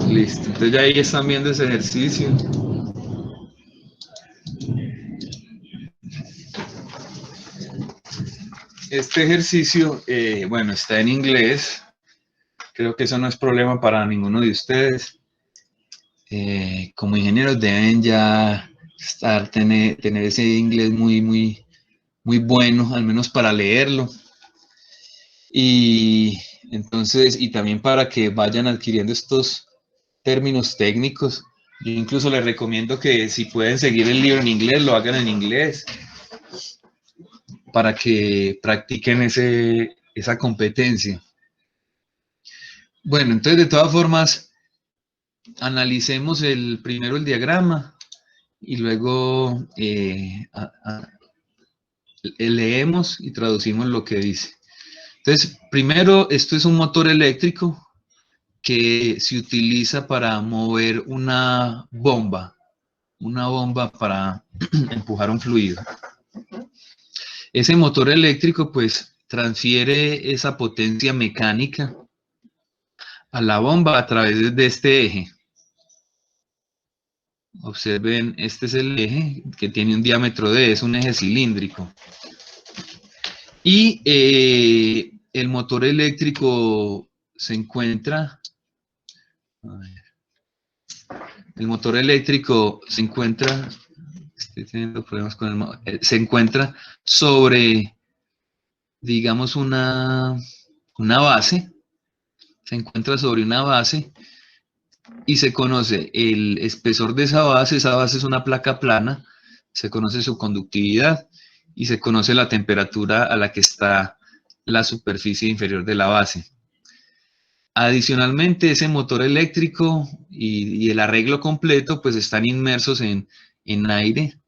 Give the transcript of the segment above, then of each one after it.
Listo, entonces ya ahí están viendo ese ejercicio. Este ejercicio, bueno, está en inglés. Creo que eso no es problema para ninguno de ustedes. Como ingenieros deben ya tener ese inglés muy bueno, al menos para leerlo. Y entonces, y también para que vayan adquiriendo estos términos técnicos. Yo incluso les recomiendo que si pueden seguir el libro en inglés, lo hagan en inglés para que practiquen esa competencia. Bueno, entonces de todas formas, analicemos primero el diagrama y luego leemos y traducimos lo que dice. Entonces, primero, esto es un motor eléctrico que se utiliza para mover una bomba para empujar un fluido. Ese motor eléctrico pues transfiere esa potencia mecánica a la bomba a través de este eje. Observen, este es el eje que tiene un diámetro D, es un eje cilíndrico. Y el motor eléctrico se encuentra, el motor eléctrico se encuentra, estoy teniendo problemas con se encuentra sobre, digamos, una base, se encuentra sobre una base y se conoce el espesor de esa base es una placa plana, se conoce su conductividad y se conoce la temperatura a la que está la superficie inferior de la base. Adicionalmente, ese motor eléctrico y el arreglo completo pues están inmersos en aire,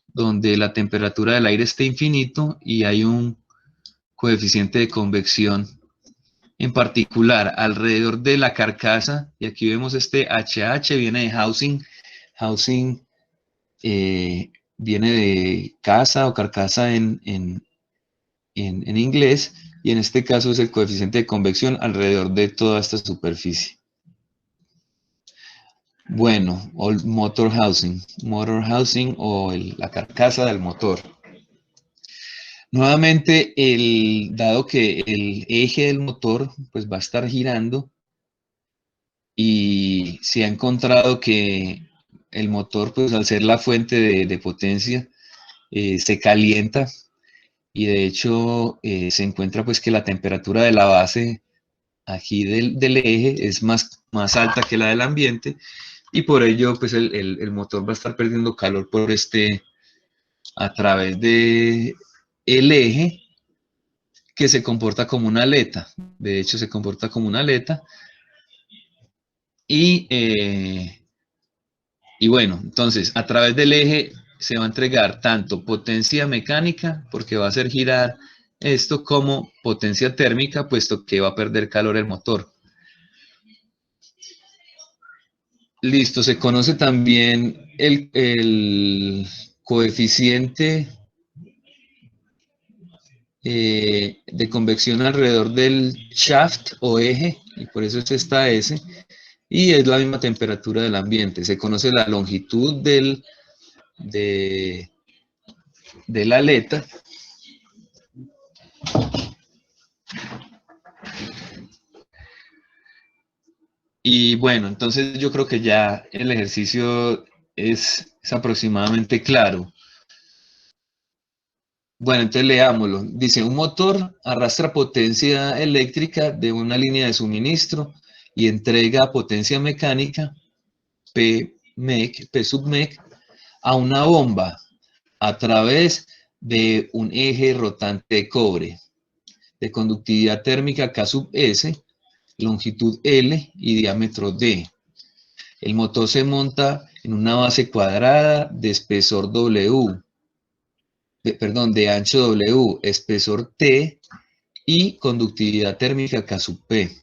donde la temperatura del aire está infinito y hay un coeficiente de convección en particular alrededor de la carcasa, y aquí vemos este HH, viene de housing viene de casa o carcasa en inglés, y en este caso es el coeficiente de convección alrededor de toda esta superficie. Bueno, motor housing o la carcasa del motor. Nuevamente, dado que el eje del motor pues va a estar girando y se ha encontrado que el motor pues al ser la fuente de potencia se calienta y de hecho se encuentra pues que la temperatura de la base aquí del eje es más alta que la del ambiente y por ello pues el motor va a estar perdiendo calor a través de el eje que se comporta como una aleta. De hecho se comporta como una aleta y bueno, entonces a través del eje se va a entregar tanto potencia mecánica, porque va a hacer girar esto, como potencia térmica, puesto que va a perder calor el motor. Listo, se conoce también el coeficiente de convección alrededor del shaft o eje, y por eso es esta S, y es la misma temperatura del ambiente. Se conoce la longitud de la aleta. Y bueno, entonces yo creo que ya el ejercicio es aproximadamente claro. Bueno, entonces leámoslo. Dice, un motor arrastra potencia eléctrica de una línea de suministro y entrega potencia mecánica, P sub mec, a una bomba a través de un eje rotante de cobre, de conductividad térmica K sub S, longitud L y diámetro D. El motor se monta en una base cuadrada de espesor W, de ancho W, espesor T y conductividad térmica K sub P.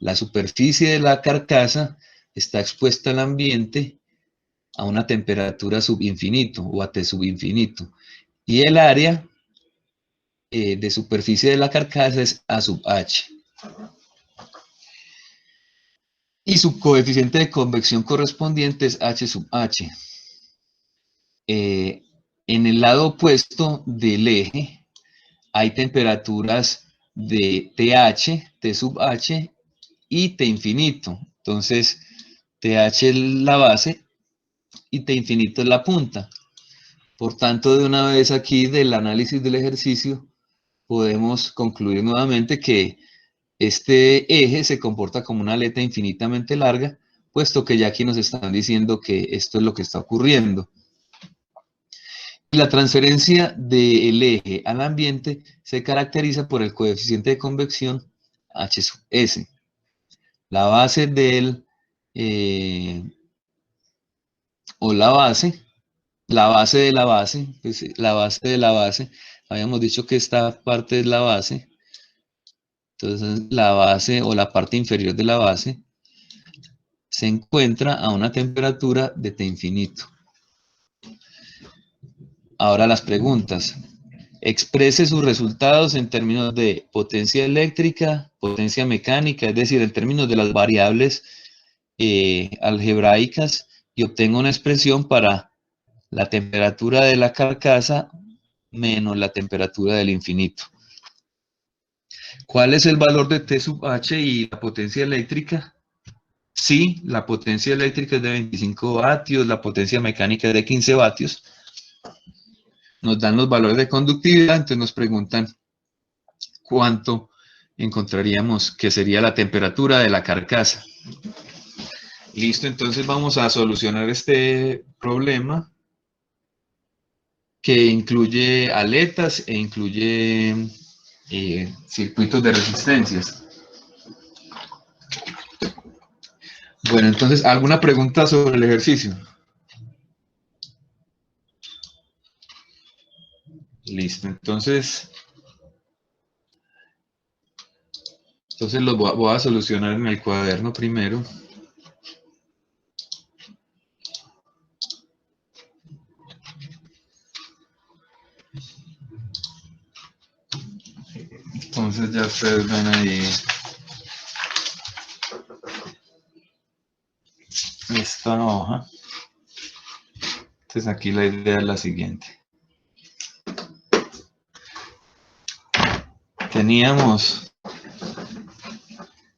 La superficie de la carcasa está expuesta al ambiente a una temperatura subinfinito o a T subinfinito. Y el área de superficie de la carcasa es A sub H. y su coeficiente de convección correspondiente es H sub H. En el lado opuesto del eje hay temperaturas de TH, T sub H y T infinito. Entonces, TH es la base y T infinito es la punta. Por tanto, de una vez aquí del análisis del ejercicio, podemos concluir nuevamente que este eje se comporta como una aleta infinitamente larga, puesto que ya aquí nos están diciendo que esto es lo que está ocurriendo. La transferencia del eje al ambiente se caracteriza por el coeficiente de convección H sub S. La base del, o la base de la base, pues la base de la base, habíamos dicho que esta parte es la base, entonces la base o la parte inferior de la base se encuentra a una temperatura de T infinito. Ahora las preguntas. Exprese sus resultados en términos de potencia eléctrica, potencia mecánica, es decir, en términos de las variables algebraicas, y obtenga una expresión para la temperatura de la carcasa menos la temperatura del infinito. ¿Cuál es el valor de T sub H y la potencia eléctrica? Sí, la potencia eléctrica es de 25 vatios, la potencia mecánica es de 15 vatios. Nos dan los valores de conductividad, entonces nos preguntan cuánto encontraríamos que sería la temperatura de la carcasa. Listo, entonces vamos a solucionar este problema que incluye aletas e incluye circuitos de resistencias. Bueno, entonces, ¿alguna pregunta sobre el ejercicio? Listo, entonces lo voy a solucionar en el cuaderno primero. Entonces ya ustedes ven ahí esta hoja. Entonces aquí la idea es la siguiente. Teníamos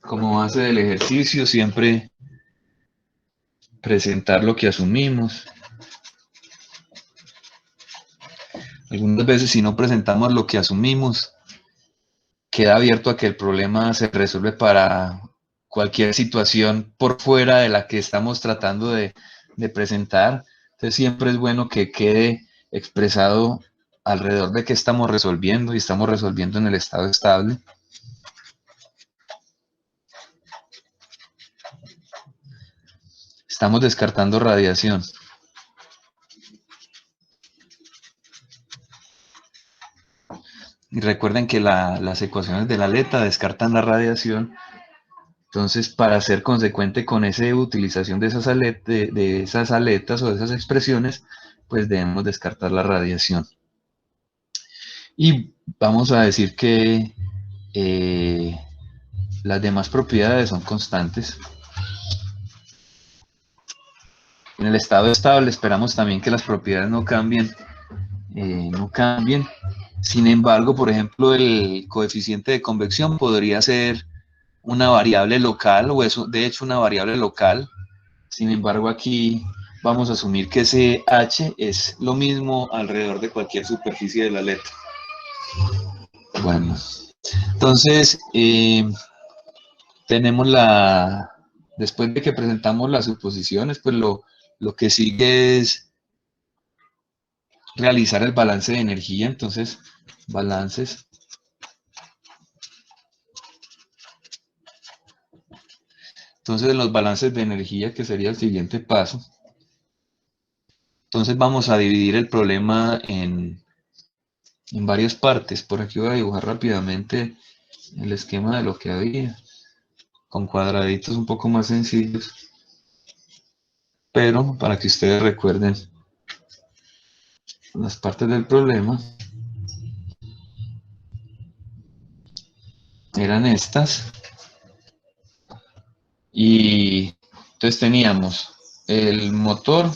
como base del ejercicio siempre presentar lo que asumimos. Algunas veces si no presentamos lo que asumimos, queda abierto a que el problema se resuelve para cualquier situación por fuera de la que estamos tratando de presentar. Entonces siempre es bueno que quede expresado alrededor de qué estamos resolviendo, y estamos resolviendo en el estado estable. Estamos descartando radiación. Y recuerden que las ecuaciones de la aleta descartan la radiación. Entonces, para ser consecuente con esa utilización de esas aletas o de esas expresiones, pues debemos descartar la radiación. Y vamos a decir que las demás propiedades son constantes. En el estado estable esperamos también que las propiedades no cambien. Sin embargo, por ejemplo, el coeficiente de convección podría ser una variable local, o es de hecho una variable local. Sin embargo, aquí vamos a asumir que ese H es lo mismo alrededor de cualquier superficie de la letra. Bueno, entonces tenemos después de que presentamos las suposiciones, pues lo que sigue es realizar el balance de energía. Entonces, balances. Entonces, en los balances de energía, que sería el siguiente paso, entonces vamos a dividir el problema en varias partes. Por aquí voy a dibujar rápidamente el esquema de lo que había, con cuadraditos un poco más sencillos, pero para que ustedes recuerden las partes del problema. Eran estas, y Entonces teníamos el motor,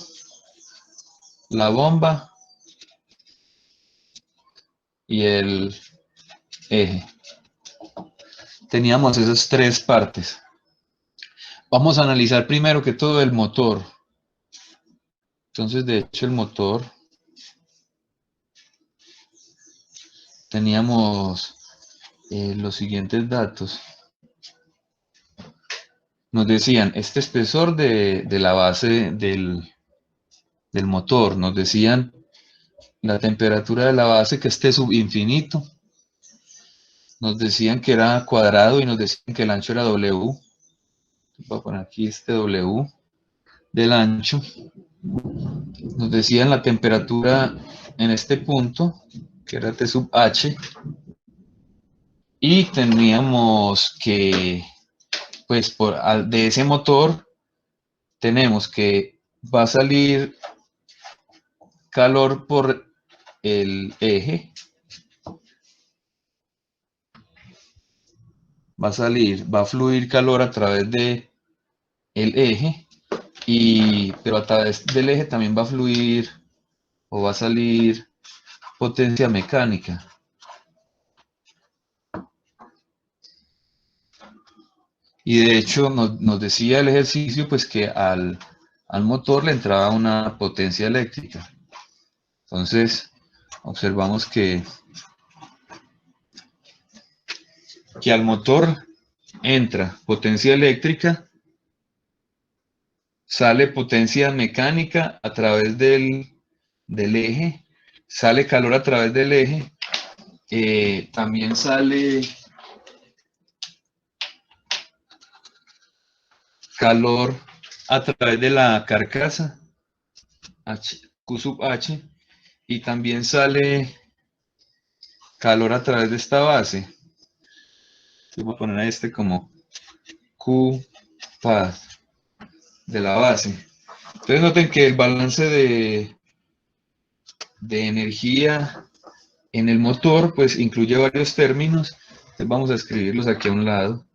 la bomba y el eje. Teníamos esas tres partes. Vamos a analizar primero que todo el motor. Entonces, de hecho, el motor, teníamos los siguientes datos. Nos decían este espesor de la base del motor. Nos decían la temperatura de la base, que esté subinfinito. Nos decían que era cuadrado y nos decían que el ancho era W. Voy a poner aquí este W del ancho. Nos decían la temperatura en este punto, que era T sub H. Y teníamos que, pues, de ese motor, tenemos que va a salir calor por el eje. Va a fluir calor a través de el eje, pero a través del eje también va a fluir o va a salir potencia mecánica. Y de hecho nos decía el ejercicio pues que al motor le entraba una potencia eléctrica. Entonces observamos que al motor entra potencia eléctrica, sale potencia mecánica a través del eje, sale calor a través del eje, también sale calor a través de la carcasa, Q sub H, y también sale calor a través de esta base. Voy a poner a este como Q pad de la base. Entonces noten que el balance de energía en el motor pues incluye varios términos. Entonces vamos a escribirlos aquí a un lado.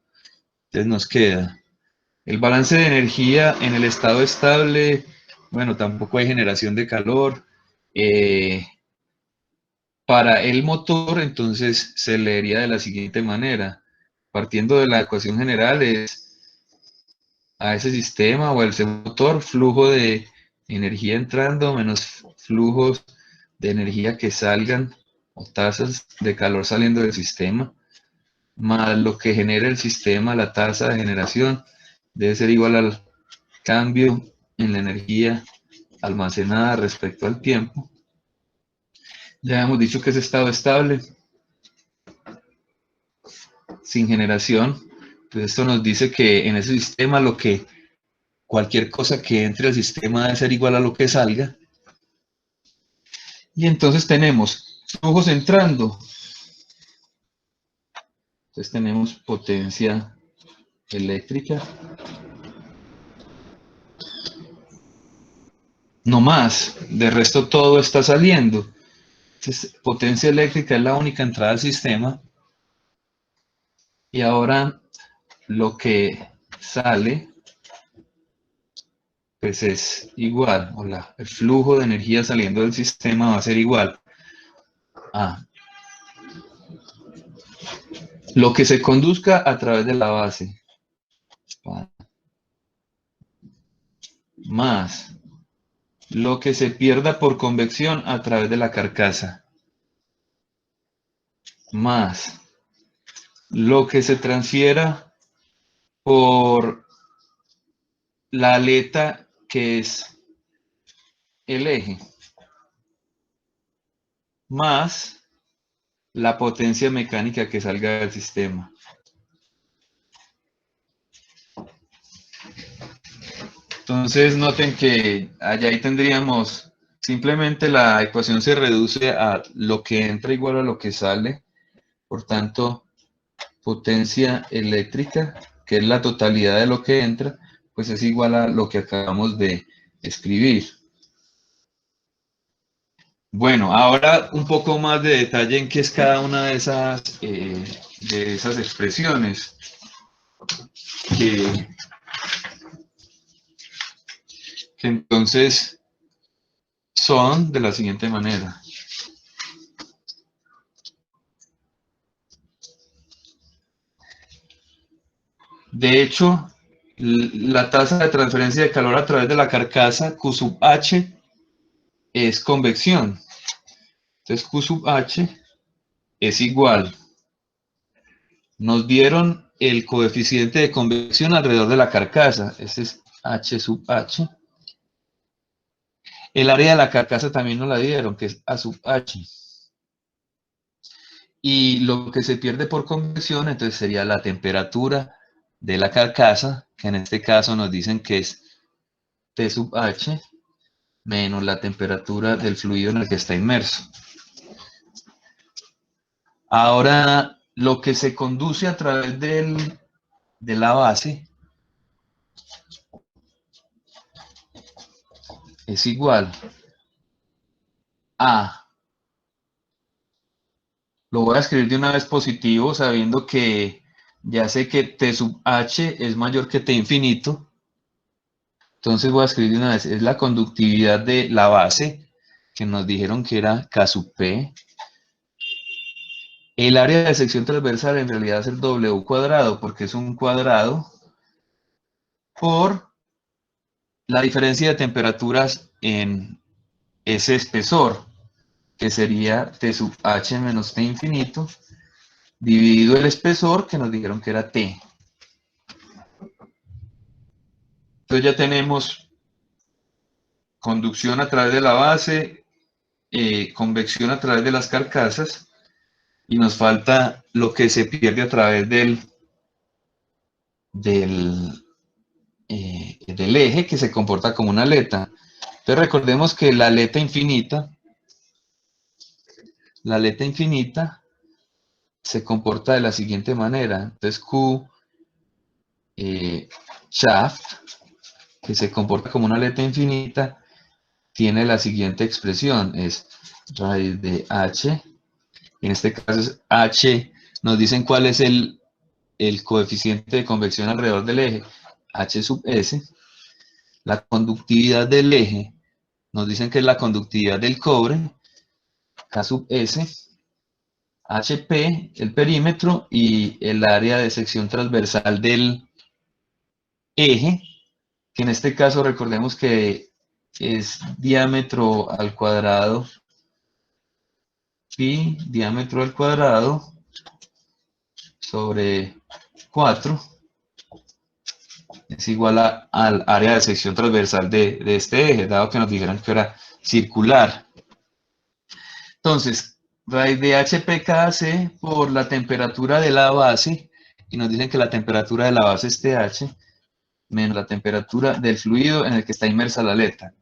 Entonces nos queda el balance de energía en el estado estable. Bueno, tampoco hay generación de calor. Para el motor, entonces se leería de la siguiente manera. Partiendo de la ecuación general, es a ese sistema o a ese motor, flujo de energía entrando menos flujos de energía que salgan, o tasas de calor saliendo del sistema, más lo que genera el sistema, la tasa de generación, debe ser igual al cambio en la energía almacenada respecto al tiempo. Ya hemos dicho que es estado estable, sin generación. Entonces esto nos dice que en ese sistema cualquier cosa que entre al sistema debe ser igual a lo que salga. Y entonces tenemos flujos entrando. Entonces tenemos potencia eléctrica. No más, de resto todo está saliendo. Entonces, potencia eléctrica es la única entrada al sistema. Y ahora lo que sale pues es igual, o el flujo de energía saliendo del sistema va a ser igual a lo que se conduzca a través de la base más lo que se pierda por convección a través de la carcasa más lo que se transfiera por la aleta, que es el eje, más la potencia mecánica que salga del sistema. Entonces noten que allá ahí tendríamos, simplemente la ecuación se reduce a lo que entra igual a lo que sale. Por tanto, potencia eléctrica, que es la totalidad de lo que entra, pues es igual a lo que acabamos de escribir. Bueno, ahora un poco más de detalle en qué es cada una de esas expresiones. Entonces, son de la siguiente manera. De hecho, la tasa de transferencia de calor a través de la carcasa Q sub H es convección. Entonces Q sub H es igual. Nos dieron el coeficiente de convección alrededor de la carcasa. Este es H sub H. El área de la carcasa también nos la dieron, que es A sub H. Y lo que se pierde por convección, entonces sería la temperatura de la carcasa, que en este caso nos dicen que es T sub H, menos la temperatura del fluido en el que está inmerso. Ahora, lo que se conduce a través de la base es igual a, lo voy a escribir de una vez positivo, sabiendo que ya sé que T sub H es mayor que T infinito. Entonces voy a escribir de una vez, es la conductividad de la base, que nos dijeron que era K sub P. El área de sección transversal en realidad es el W cuadrado, porque es un cuadrado por la diferencia de temperaturas en ese espesor, que sería T sub H menos T infinito, dividido el espesor, que nos dijeron que era T. Entonces ya tenemos conducción a través de la base, convección a través de las carcasas, y nos falta lo que se pierde a través del eje, que se comporta como una aleta. Entonces recordemos que la aleta infinita se comporta de la siguiente manera. Entonces Q shaft, que se comporta como una aleta infinita, tiene la siguiente expresión, es raíz de H, en este caso es H, nos dicen cuál es el coeficiente de convección alrededor del eje, H sub S, la conductividad del eje, nos dicen que es la conductividad del cobre, K sub S, HP, el perímetro, y el área de sección transversal del eje, que en este caso recordemos que es diámetro al cuadrado, pi diámetro al cuadrado sobre 4 es igual al área de sección transversal de este eje, dado que nos dijeron que era circular. Entonces, raíz de HPKC por la temperatura de la base, y nos dicen que la temperatura de la base es TH, menos la temperatura del fluido en el que está inmersa la aleta.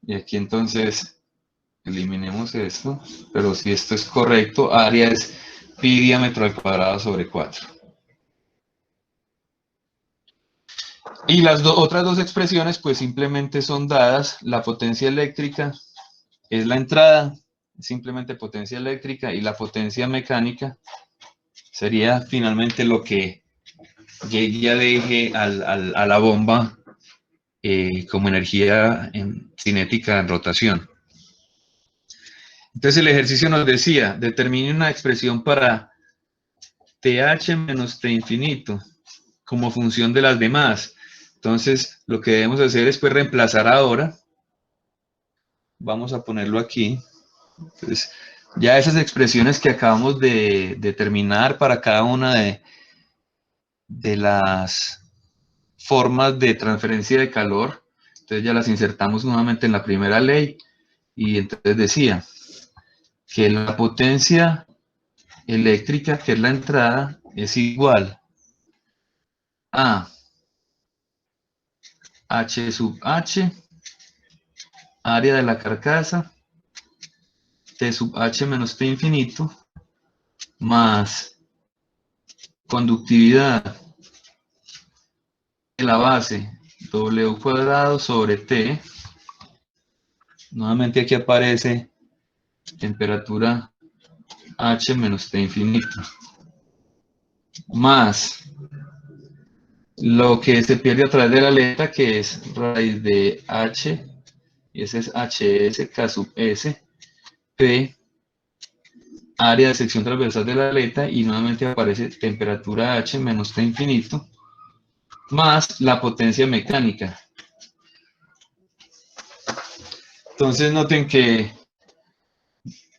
Y aquí entonces eliminemos esto, pero si esto es correcto, área es pi diámetro al cuadrado sobre 4. Y las otras dos expresiones pues simplemente son dadas. La potencia eléctrica es la entrada, simplemente potencia eléctrica, y la potencia mecánica sería finalmente lo que ya deje a la bomba como energía cinética en rotación. Entonces el ejercicio nos decía, determine una expresión para TH menos T infinito como función de las demás. Entonces lo que debemos hacer es pues reemplazar ahora. Vamos a ponerlo aquí. Entonces, ya esas expresiones que acabamos de determinar para cada una de las formas de transferencia de calor, entonces ya las insertamos nuevamente en la primera ley, y entonces decía que la potencia eléctrica, que es la entrada, es igual a H sub H, área de la carcasa, T sub H menos T infinito, más conductividad de la base W cuadrado sobre T. Nuevamente aquí aparece temperatura H menos T infinito, más lo que se pierde a través de la aleta, que es raíz de h, y ese es hs k sub s, p, área de sección transversal de la aleta, y nuevamente aparece temperatura h menos T infinito, más la potencia mecánica. Entonces noten que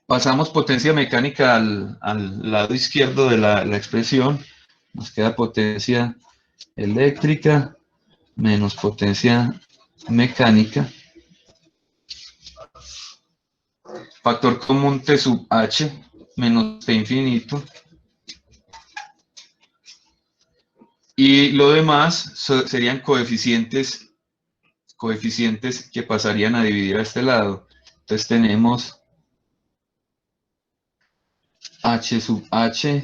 pasamos potencia mecánica al lado izquierdo de la expresión, nos queda potencia eléctrica menos potencia mecánica, factor común T sub h menos T infinito, y lo demás serían coeficientes que pasarían a dividir a este lado. Entonces tenemos h sub h,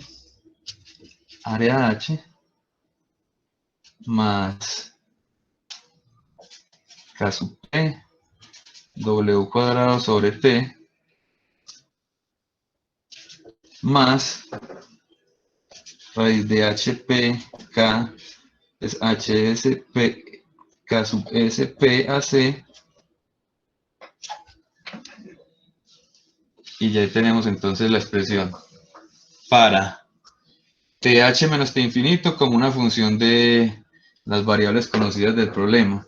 área h, más k sub p, w cuadrado sobre t, más raíz de hp, k es hsp, k sub s, p a c, y ya tenemos entonces la expresión para th menos t infinito como una función de las variables conocidas del problema.